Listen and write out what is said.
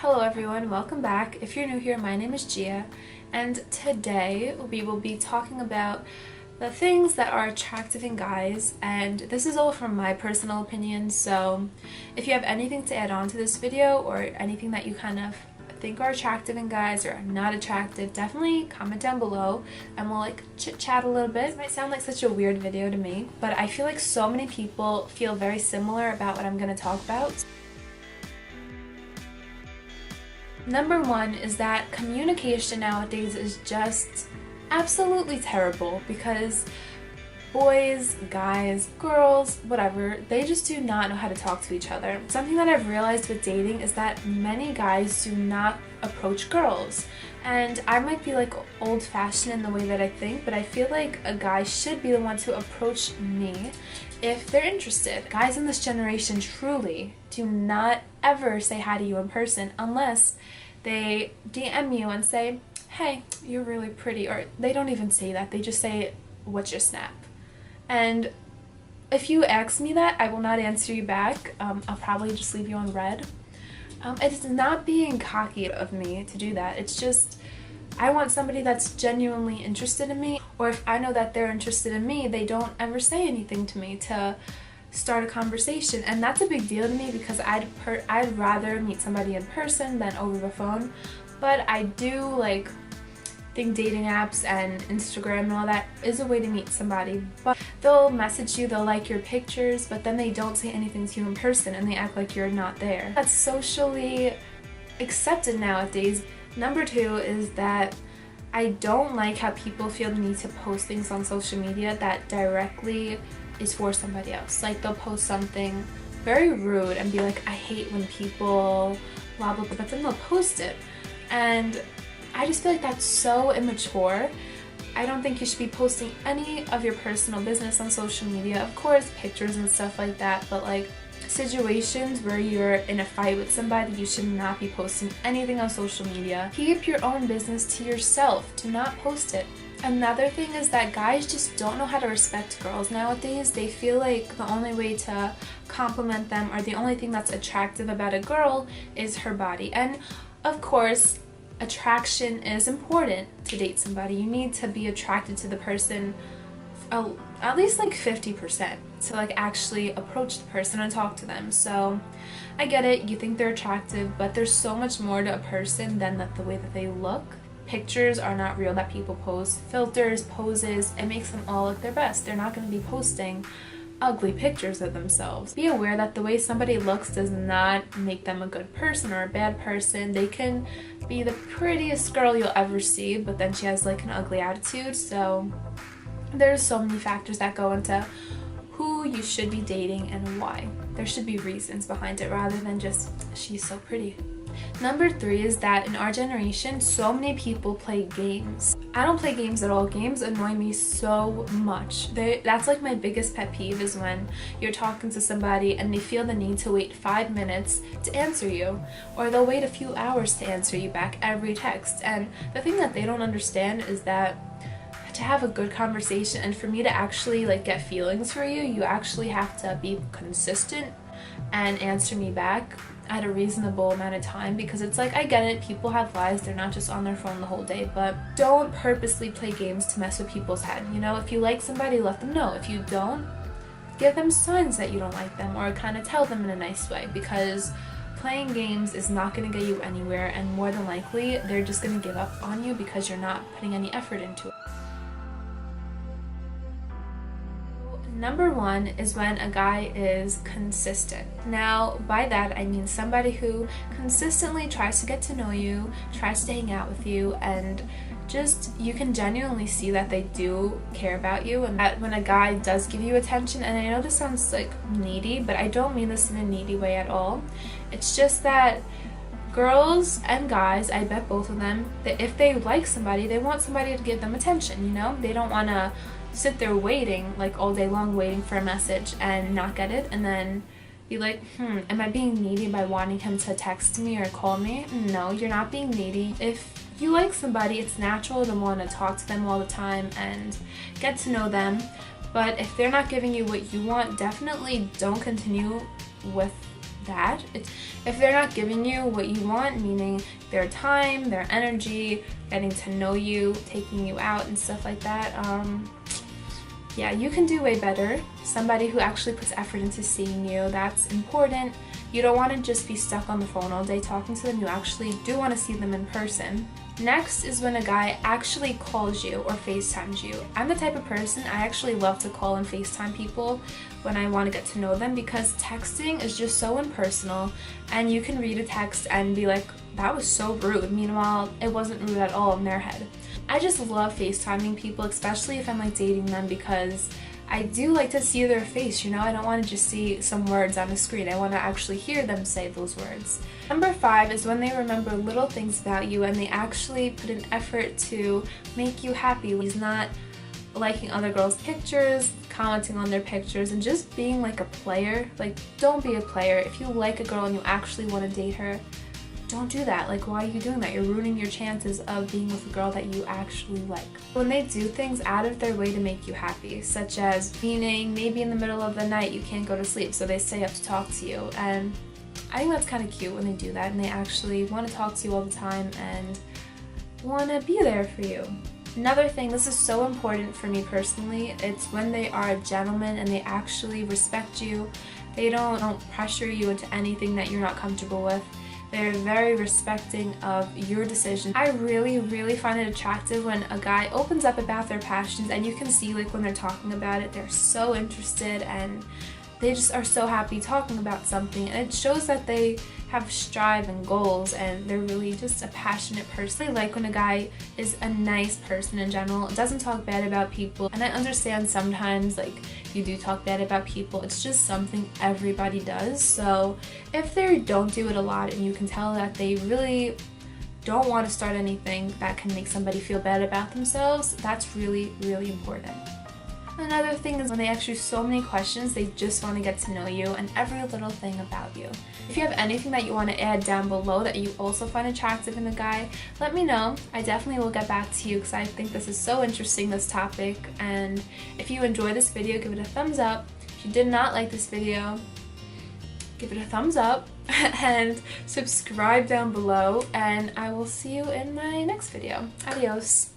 Hello everyone, welcome back. If you're new here, my name is Gia, and today we will be talking about the things that are attractive in guys, and this is all from my personal opinion, so if you have anything to add on to this video or anything that you kind of think are attractive in guys or are not attractive, definitely comment down below and we'll chit chat a little bit. This might sound like such a weird video to me, but I feel like so many people feel very similar about what I'm going to talk about. Number one is that communication nowadays is just absolutely terrible because boys, guys, girls, whatever, they just do not know how to talk to each other. Something that I've realized with dating is that many guys do not approach girls. And I might be old-fashioned in the way that I think, but I feel like a guy should be the one to approach me if they're interested. Guys in this generation truly do not ever say hi to you in person unless they DM you and say, hey, you're really pretty, or they don't even say that, they just say, what's your snap? And if you ask me that, I will not answer you back. I'll probably just leave you on red. It's not being cocky of me to do that. It's just, I want somebody that's genuinely interested in me, or if I know that they're interested in me, they don't ever say anything to me to start a conversation. And that's a big deal to me because I'd rather meet somebody in person than over the phone. But I do think dating apps and Instagram and all that is a way to meet somebody, but they'll message you, they'll like your pictures, but then they don't say anything to you in person and they act like you're not there. That's socially accepted nowadays. Number two is that I don't like how people feel the need to post things on social media that directly is for somebody else. Like they'll post something very rude and be like, I hate when people blah blah blah, but then they'll post it. And I just feel like that's so immature. I don't think you should be posting any of your personal business on social media. Of course, pictures and stuff like that, but situations where you're in a fight with somebody, you should not be posting anything on social media. Keep your own business to yourself. Do not post it. Another thing is that guys just don't know how to respect girls nowadays. They feel like the only way to compliment them or the only thing that's attractive about a girl is her body. And of course, attraction is important to date somebody. You need to be attracted to the person at least 50% to actually approach the person and talk to them. So I get it, you think they're attractive, but there's so much more to a person than the way that they look. Pictures are not real that people post. Filters, poses, it makes them all look their best. They're not going to be posting ugly pictures of themselves. Be aware that the way somebody looks does not make them a good person or a bad person. They can be the prettiest girl you'll ever see, but then she has an ugly attitude. So there's so many factors that go into who you should be dating and why. There should be reasons behind it rather than just, she's so pretty. Number three is that in our generation, so many people play games. I don't play games at all. Games annoy me so much. That's my biggest pet peeve is when you're talking to somebody and they feel the need to wait 5 minutes to answer you, or they'll wait a few hours to answer you back every text. And the thing that they don't understand is that to have a good conversation and for me to actually get feelings for you, you actually have to be consistent and answer me back at a reasonable amount of time, because it's I get it, people have lives, they're not just on their phone the whole day, but don't purposely play games to mess with people's head. If you like somebody, let them know. If you don't, give them signs that you don't like them or kind of tell them in a nice way, because playing games is not going to get you anywhere, and more than likely they're just going to give up on you because you're not putting any effort into it. Number one is when a guy is consistent. Now, by that I mean somebody who consistently tries to get to know you, tries to hang out with you, and just you can genuinely see that they do care about you, and that when a guy does give you attention, and I know this sounds needy, but I don't mean this in a needy way at all. It's just that girls and guys, I bet both of them, that if they like somebody, they want somebody to give them attention, They don't want to sit there waiting all day long, waiting for a message and not get it, and then be am I being needy by wanting him to text me or call me? No, you're not being needy. If you like somebody, it's natural to want to talk to them all the time and get to know them, but if they're not giving you what you want, definitely don't continue with that. If they're not giving you what you want, meaning their time, their energy, getting to know you, taking you out and stuff like that, yeah, you can do way better. Somebody who actually puts effort into seeing you, that's important. You don't want to just be stuck on the phone all day talking to them. You actually do want to see them in person. Next is when a guy actually calls you or FaceTimes you. I'm the type of person, I actually love to call and FaceTime people when I want to get to know them, because texting is just so impersonal, and you can read a text and be like, that was so rude. Meanwhile, it wasn't rude at all in their head. I just love FaceTiming people, especially if I'm like dating them, because I do like to see their face, you know? I don't want to just see some words on the screen. I want to actually hear them say those words. Number 5 is when they remember little things about you and they actually put an effort to make you happy. He's not liking other girls' pictures, commenting on their pictures, and just being like a player. Like, don't be a player. If you like a girl and you actually want to date her, don't do that. Like, why are you doing that? You're ruining your chances of being with a girl that you actually like. When they do things out of their way to make you happy, such as meaning maybe in the middle of the night you can't go to sleep, so they stay up to talk to you, and I think that's kind of cute when they do that and they actually want to talk to you all the time and want to be there for you. Another thing, this is so important for me personally, it's when they are a gentleman and they actually respect you. They don't pressure you into anything that you're not comfortable with. They're very respecting of your decision. I really find it attractive when a guy opens up about their passions, and you can see like when they're talking about it, they're so interested and they just are so happy talking about something, and it shows that they have strive and goals and they're really just a passionate person. I like when a guy is a nice person in general, doesn't talk bad about people, and I understand sometimes like you do talk bad about people, it's just something everybody does. So if they don't do it a lot and you can tell that they really don't want to start anything that can make somebody feel bad about themselves, that's really important. Another thing is when they ask you so many questions, they just want to get to know you and every little thing about you. If you have anything that you want to add down below that you also find attractive in a guy, let me know. I definitely will get back to you because I think this is so interesting, this topic. And if you enjoyed this video, give it a thumbs up. If you did not like this video, give it a thumbs up and subscribe down below, and I will see you in my next video. Adios.